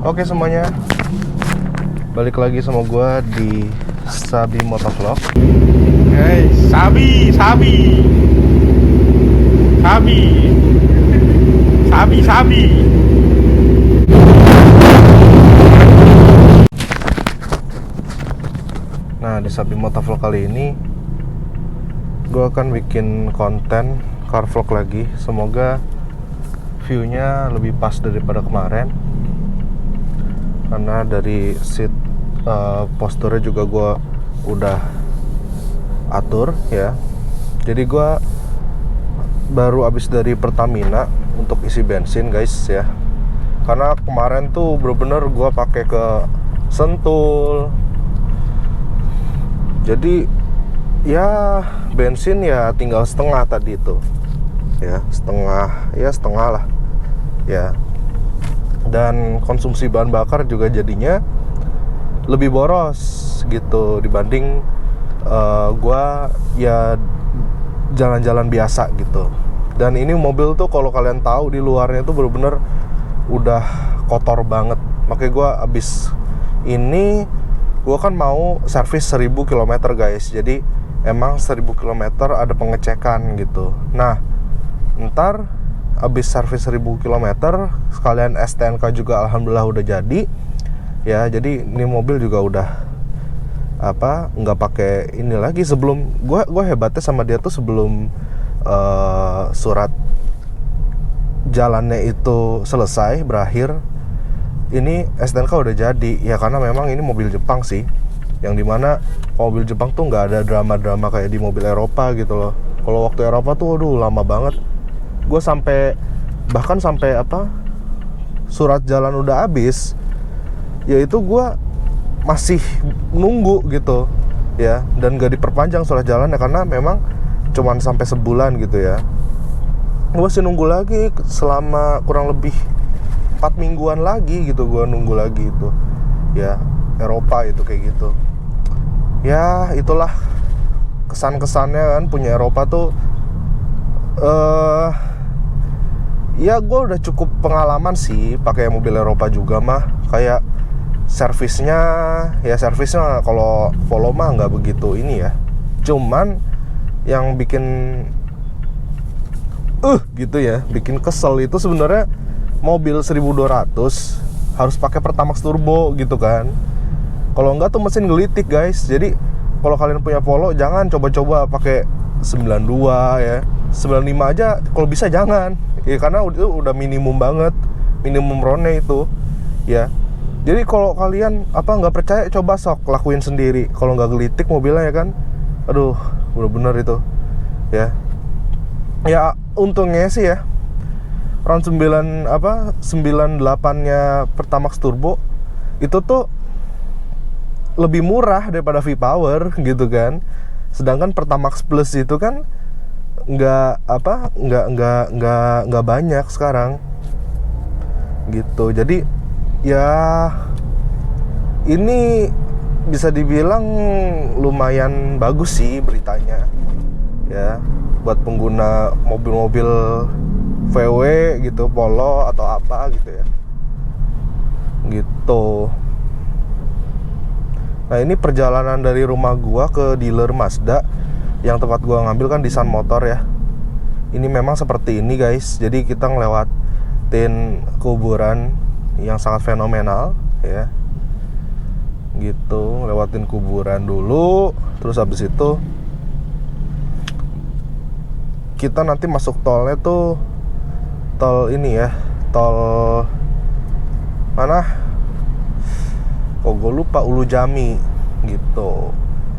Oke semuanya, balik lagi sama gue di Sabi Motovlog. Hey, Sabi. Nah, di Sabi Motovlog kali ini gue akan bikin konten car vlog lagi. Semoga view-nya lebih pas daripada kemarin, karena dari seat posturnya juga gue udah atur ya. Jadi gue baru habis dari Pertamina untuk isi bensin guys ya, karena kemarin tuh bener-bener gue pakai ke Sentul. Jadi ya bensin ya tinggal setengah tadi itu ya, setengah lah ya. Dan konsumsi bahan bakar juga jadinya lebih boros gitu dibanding gua ya jalan-jalan biasa gitu. Dan ini mobil tuh kalau kalian tahu di luarnya tuh bener-bener udah kotor banget. Makanya gua abis ini gua kan mau servis 1000 km guys. Jadi emang 1000 km ada pengecekan gitu. Nah, ntar abis servis 1000 km sekalian STNK juga alhamdulillah udah jadi ya. Jadi ini mobil juga udah nggak pakai ini lagi. Sebelum gua hebatnya sama dia tuh sebelum surat jalannya itu selesai berakhir, ini STNK udah jadi ya, karena memang ini mobil Jepang sih, yang dimana mobil Jepang tuh nggak ada drama-drama kayak di mobil Eropa gitu loh. Kalau waktu Eropa tuh aduh lama banget. Gue bahkan sampai surat jalan udah habis, yaitu gue masih nunggu gitu ya, dan gak diperpanjang surat jalannya karena memang cuman sampai sebulan gitu ya. Gue masih nunggu lagi selama kurang lebih 4 mingguan lagi gitu, gue nunggu lagi itu ya, Eropa itu kayak gitu ya. Itulah kesan-kesannya kan punya Eropa tuh. Ya gue udah cukup pengalaman sih pakai mobil Eropa juga mah. Kayak servisnya kalau Volvo mah nggak begitu ini ya. Cuman yang bikin gitu ya, bikin kesel itu sebenarnya mobil 1200 harus pakai Pertamax turbo gitu kan. Kalau enggak tuh mesin gelitik guys. Jadi kalau kalian punya Polo jangan coba-coba pakai 92 ya. 95 aja kalau bisa jangan. Ya karena itu udah minimum banget, minimum rone itu ya. Jadi kalau kalian nggak percaya, coba sok lakuin sendiri. Kalau nggak gelitik mobilnya ya kan, aduh bener-bener itu ya. Ya untungnya sih ya, round 98-nya Pertamax turbo itu tuh lebih murah daripada V-Power gitu kan. Sedangkan Pertamax Plus itu kan nggak banyak sekarang gitu. Jadi ya ini bisa dibilang lumayan bagus sih beritanya ya, buat pengguna mobil-mobil VW gitu, Polo atau apa gitu ya gitu. Nah, ini perjalanan dari rumah gua ke dealer Mazda yang tempat gua ngambil kan di Sun Motor ya. Ini memang seperti ini guys. Jadi kita ngelewatin kuburan yang sangat fenomenal ya. Gitu, ngelewatin kuburan dulu, terus habis itu kita nanti masuk tolnya tuh tol ini ya, tol mana? Kok gue lupa, Ulu Jami gitu.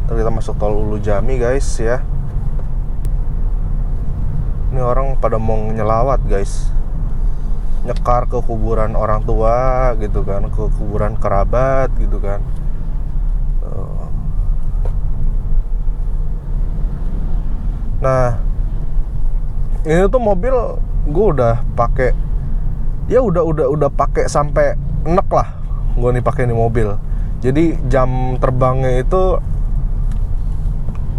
Terus kita masuk tol Ulu Jami guys ya. Ini orang pada mau nyelawat guys, nyekar ke kuburan orang tua gitu kan, ke kuburan kerabat gitu kan. Nah, ini tuh mobil gue udah pakai, ya udah pakai sampai enek lah gue nih pakai ini mobil. Jadi jam terbangnya itu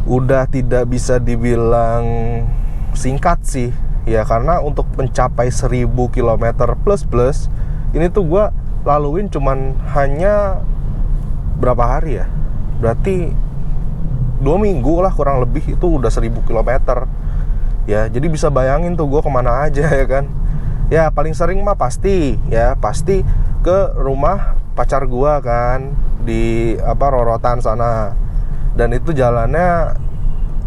udah tidak bisa dibilang singkat sih ya, karena untuk mencapai 1000 km plus ini tuh gue laluin cuman hanya berapa hari ya, berarti 2 minggu lah kurang lebih, itu udah 1000 km ya. Jadi bisa bayangin tuh gue kemana aja ya kan. Ya paling sering mah pasti ke rumah pacar gue kan, di Rorotan sana. Dan itu jalannya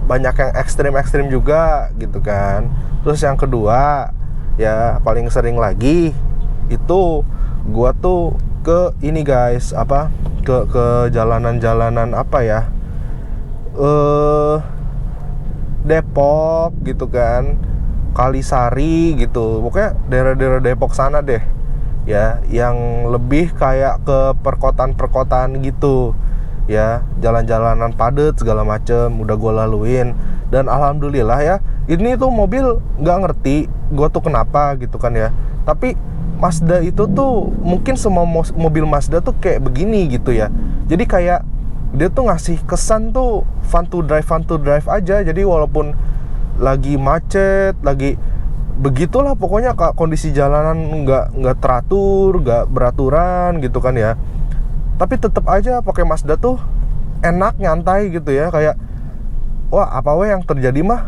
banyak yang ekstrim juga gitu kan. Terus yang kedua ya paling sering lagi itu gue tuh ke ini guys, ke jalanan-jalanan Depok gitu kan, Kalisari gitu, pokoknya daerah-daerah Depok sana deh ya, yang lebih kayak ke perkotaan gitu ya, jalan-jalanan padet segala macem udah gue laluin. Dan alhamdulillah ya, ini tuh mobil nggak ngerti gue tuh kenapa gitu kan ya, tapi Mazda itu tuh mungkin semua mobil Mazda tuh kayak begini gitu ya. Jadi kayak dia tuh ngasih kesan tuh fun to drive aja. Jadi walaupun lagi macet, lagi begitulah pokoknya kondisi jalanan nggak teratur, nggak beraturan gitu kan ya, tapi tetap aja pakai Mazda tuh enak, nyantai gitu ya. Kayak wah apa yang terjadi mah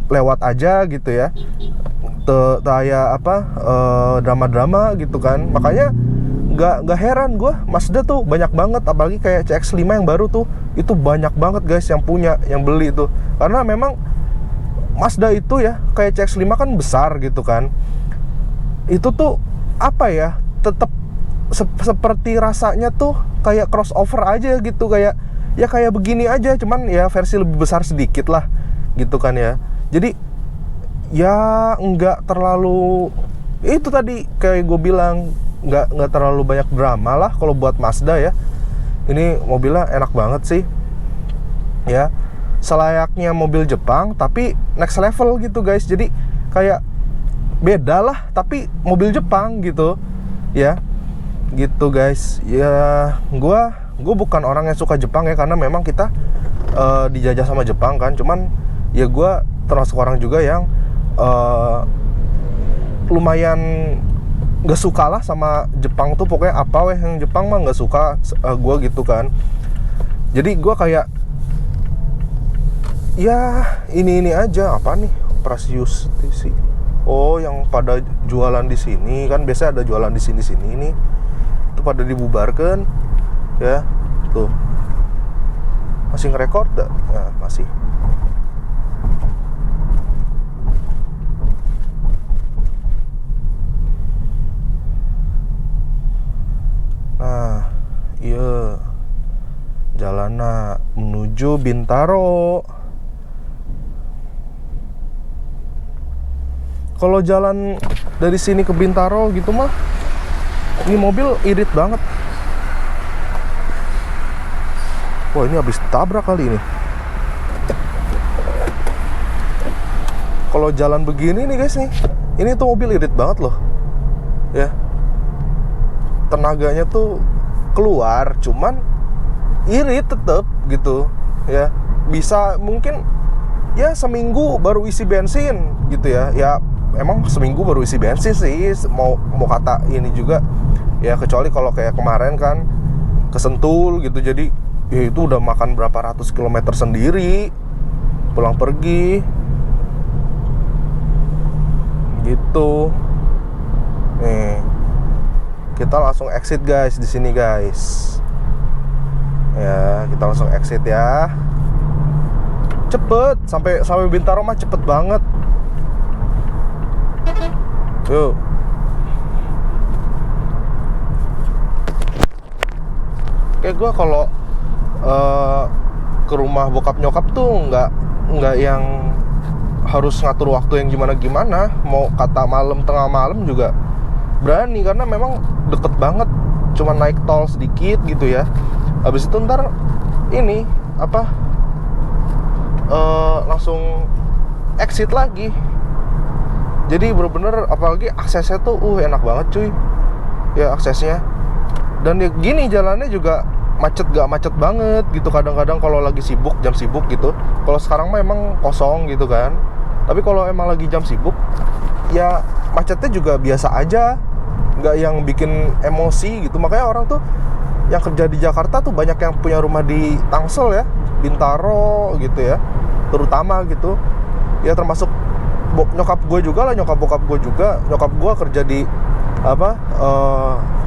lewat aja gitu ya, kayak drama-drama gitu kan. Makanya nggak heran gue, Mazda tuh banyak banget, apalagi kayak CX-5 yang baru tuh, itu banyak banget guys yang punya, yang beli tuh. Karena memang Mazda itu ya, kayak CX-5 kan besar gitu kan, itu tuh tetap seperti rasanya tuh kayak crossover aja gitu, kayak begini aja, cuman ya versi lebih besar sedikit lah gitu kan ya. Jadi ya nggak terlalu, itu tadi kayak gue bilang, nggak terlalu banyak drama lah kalau buat Mazda ya. Ini mobilnya enak banget sih ya, selayaknya mobil Jepang tapi next level gitu guys. Jadi kayak beda lah tapi mobil Jepang gitu ya, gitu guys ya. Gue bukan orang yang suka Jepang ya, karena memang kita dijajah sama Jepang kan. Cuman ya gue termasuk orang juga yang lumayan nggak suka lah sama Jepang tuh. Pokoknya yang Jepang mah nggak suka gue gitu kan. Jadi gue kayak ya ini aja, apa nih, operasi justisi. Oh, yang pada jualan di sini kan, biasanya ada jualan di sini nih, itu pada dibubarkan ya. Tuh masih ngerekord dah ya, masih. Nah, iya, jalannya menuju Bintaro. Kalau jalan dari sini ke Bintaro gitu mah, ini mobil irit banget. Wah, ini habis tabrak kali ini. Kalau jalan begini nih guys nih, ini tuh mobil irit banget loh ya. Tenaganya tuh keluar, cuman irit tetep gitu ya. Bisa mungkin ya seminggu baru isi bensin gitu ya. Ya emang seminggu baru isi bensin sih, mau kata ini juga ya, kecuali kalau kayak kemarin kan ke Sentul gitu. Jadi ya itu udah makan berapa ratus kilometer sendiri pulang pergi gitu. Nih, kita langsung exit guys di sini guys. Ya, kita langsung exit ya. Cepet, sampai Bintaro mah cepet banget. Yuk. Kayak gue kalau ke rumah bokap nyokap tuh nggak yang harus ngatur waktu yang gimana. Mau kata malam, tengah malam juga berani, karena memang deket banget, cuma naik tol sedikit gitu ya. Habis itu ntar ini langsung exit lagi. Jadi bener-bener, apalagi aksesnya tuh enak banget cuy ya, aksesnya. Dan ya gini, jalannya juga gak macet banget gitu. Kadang-kadang kalau lagi sibuk, jam sibuk gitu. Kalau sekarang mah emang kosong gitu kan. Tapi kalau emang lagi jam sibuk, ya macetnya juga biasa aja nggak yang bikin emosi gitu. Makanya orang tuh yang kerja di Jakarta tuh banyak yang punya rumah di Tangsel ya, Bintaro gitu ya, terutama gitu ya, termasuk nyokap gue juga lah, nyokap bokap gue juga. Nyokap gue kerja di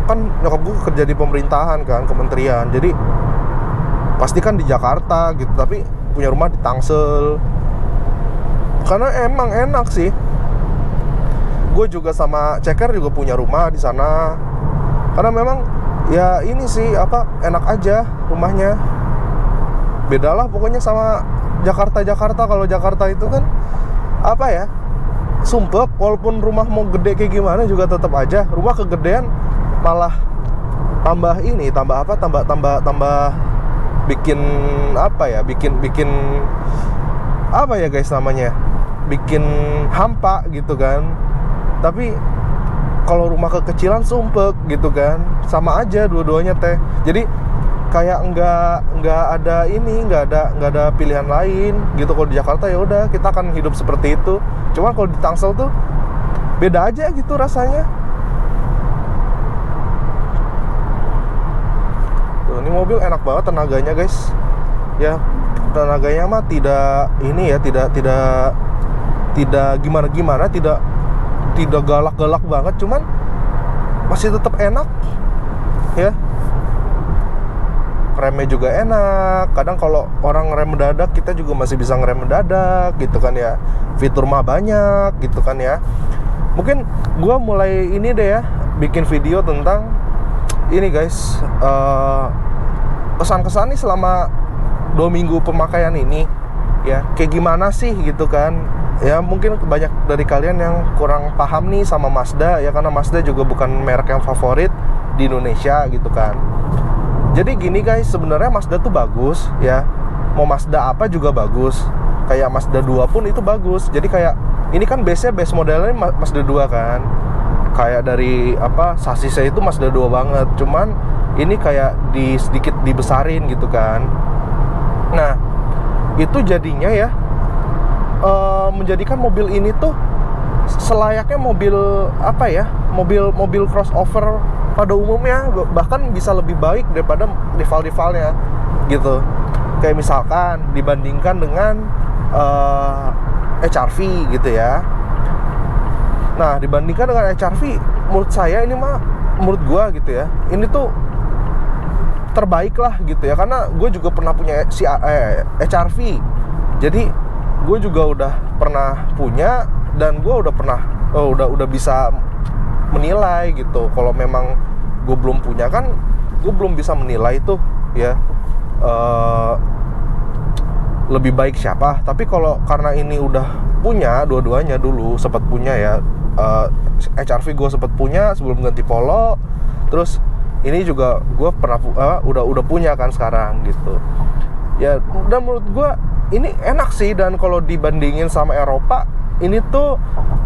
kan nyokap gue kerja di pemerintahan kan, kementerian, jadi pasti kan di Jakarta gitu, tapi punya rumah di Tangsel. Karena emang enak sih. Gue juga sama Ceker juga punya rumah di sana. Karena memang ya ini sih enak aja rumahnya. Beda lah pokoknya sama Jakarta. Kalau Jakarta itu kan sumpek, walaupun rumah mau gede kayak gimana juga tetap aja rumah kegedean malah tambah bikin guys namanya, bikin hampa gitu kan. Tapi kalau rumah kekecilan sumpek gitu kan, sama aja dua-duanya teh. Jadi kayak nggak ada pilihan lain gitu. Kalau di Jakarta ya udah kita akan hidup seperti itu. Cuma kalau di Tangsel tuh beda aja gitu rasanya. Tuh, ini mobil enak banget tenaganya guys. Ya tenaganya mah tidak gimana, tidak galak-galak banget, cuman masih tetap enak ya. Remnya juga enak. Kadang kalau orang rem mendadak, kita juga masih bisa ngerem mendadak gitu kan ya. Fitur mah banyak gitu kan ya. Mungkin gue mulai ini deh ya, bikin video tentang ini guys, kesan-kesan nih selama 2 minggu pemakaian ini ya, kayak gimana sih gitu kan. Ya mungkin banyak dari kalian yang kurang paham nih sama Mazda ya, karena Mazda juga bukan merek yang favorit di Indonesia gitu kan. Jadi gini guys, sebenarnya Mazda tuh bagus ya. Mau Mazda apa juga bagus. Kayak Mazda 2 pun itu bagus. Jadi kayak ini kan base modelnya Mazda 2 kan. Kayak dari sasisnya itu Mazda 2 banget. Cuman ini kayak sedikit dibesarin gitu kan. Nah, itu jadinya ya menjadikan mobil ini tuh selayaknya mobil mobil crossover pada umumnya, bahkan bisa lebih baik daripada rival-rivalnya gitu. Kayak misalkan dibandingkan dengan HR-V gitu ya. Nah, dibandingkan dengan HR-V, menurut saya ini menurut gua gitu ya, ini tuh terbaik lah gitu ya. Karena gue juga pernah punya HR-V, jadi gue juga udah pernah punya, dan gue udah bisa menilai gitu. Kalau memang gue belum punya kan, gue belum bisa menilai tuh ya lebih baik siapa. Tapi karena ini udah punya dua-duanya, dulu sempat punya ya, HR-V gue sempat punya sebelum ganti Polo. Terus ini juga gue pernah udah punya kan sekarang gitu ya. Dan menurut gue ini enak sih. Dan kalau dibandingin sama Eropa, ini tuh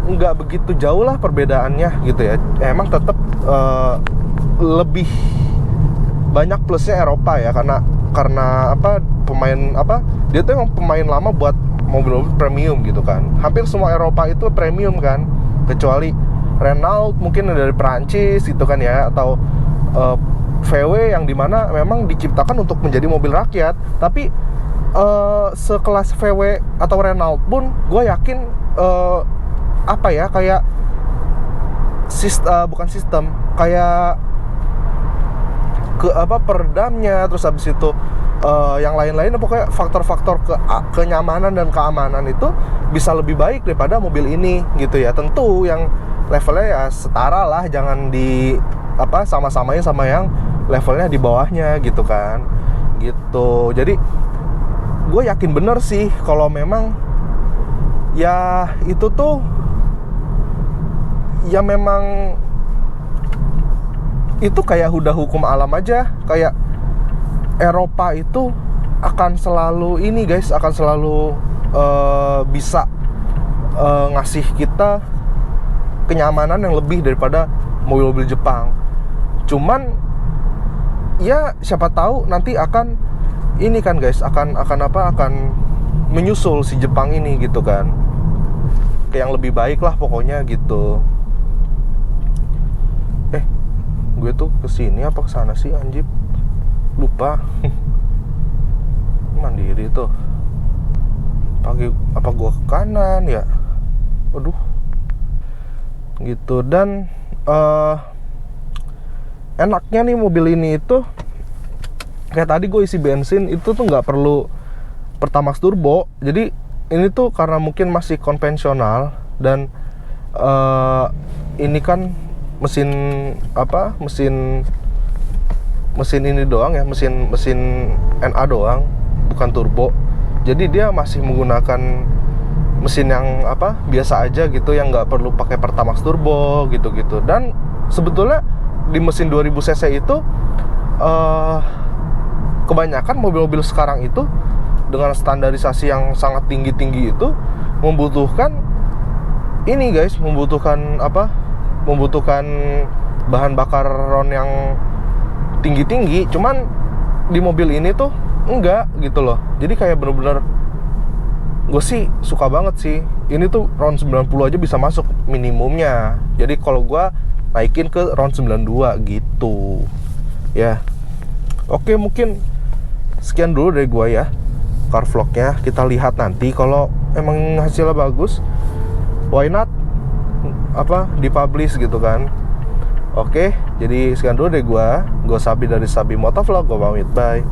nggak begitu jauh lah perbedaannya gitu ya. Emang tetap lebih banyak plusnya Eropa ya, karena dia tuh emang pemain lama buat mobil-mobil premium gitu kan. Hampir semua Eropa itu premium kan, kecuali Renault mungkin dari Perancis gitu kan ya, atau VW yang dimana memang diciptakan untuk menjadi mobil rakyat. Tapi sekelas VW atau Renault pun gue yakin kayak bukan sistem, kayak peredamnya, terus habis itu yang lain-lain, pokoknya faktor-faktor kenyamanan dan keamanan itu bisa lebih baik daripada mobil ini gitu ya. Tentu yang levelnya ya setara lah, jangan sama-samain sama yang levelnya di bawahnya gitu kan gitu. Jadi gue yakin bener sih kalau memang ya itu tuh ya memang itu kayak udah hukum alam aja. Kayak Eropa itu akan selalu ini guys, akan selalu bisa ngasih kita kenyamanan yang lebih daripada mobil-mobil Jepang. Cuman ya siapa tahu nanti akan ini kan guys, akan menyusul si Jepang ini gitu kan, kayak yang lebih baik lah pokoknya gitu. gue tuh kesini apa kesana sih anjir, lupa. Mandiri tuh pagi apa gue ke kanan ya, waduh gitu. Dan enaknya nih mobil ini itu kayak tadi gue isi bensin itu tuh nggak perlu Pertamax turbo. Jadi ini tuh karena mungkin masih konvensional dan ini kan mesin ini doang ya, mesin NA doang, bukan turbo. Jadi dia masih menggunakan mesin yang biasa aja gitu, yang nggak perlu pakai Pertamax turbo gitu-gitu. Dan sebetulnya di mesin 2000 cc itu kebanyakan mobil-mobil sekarang itu dengan standarisasi yang sangat tinggi-tinggi itu membutuhkan ini guys, membutuhkan bahan bakar ron yang tinggi-tinggi. Cuman di mobil ini tuh enggak gitu loh. Jadi kayak bener-bener gue sih suka banget sih. Ini tuh ron 90 aja bisa masuk minimumnya. Jadi kalau gue naikin ke ron 92 gitu ya. Oke, mungkin sekian dulu dari gue ya car vlognya. Kita lihat nanti kalau emang hasilnya bagus, why not dipublish gitu kan. Oke, jadi sekian dulu dari gue Sabi dari Sabi Motovlog. Gue pamit, bye.